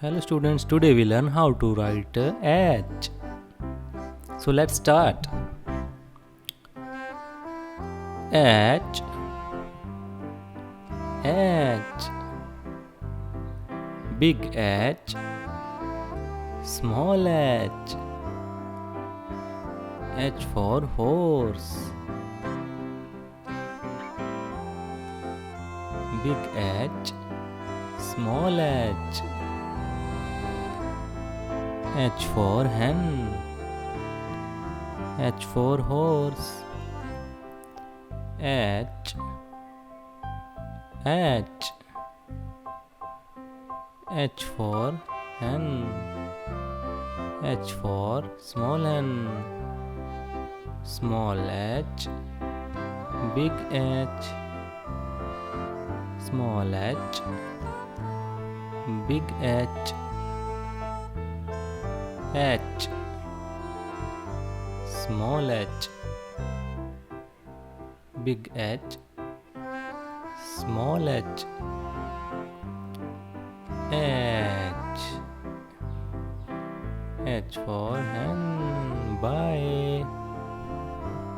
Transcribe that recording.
Hello students, today we learn how to write H. So let's start. H, H, big H, small h. H for horse. Big H, small h. H for hen. H for horse. H, H, H for hen. H for small hen. Small h, big H. Small h, big H. H, small h, big H, small h. H, H for hen. Bye.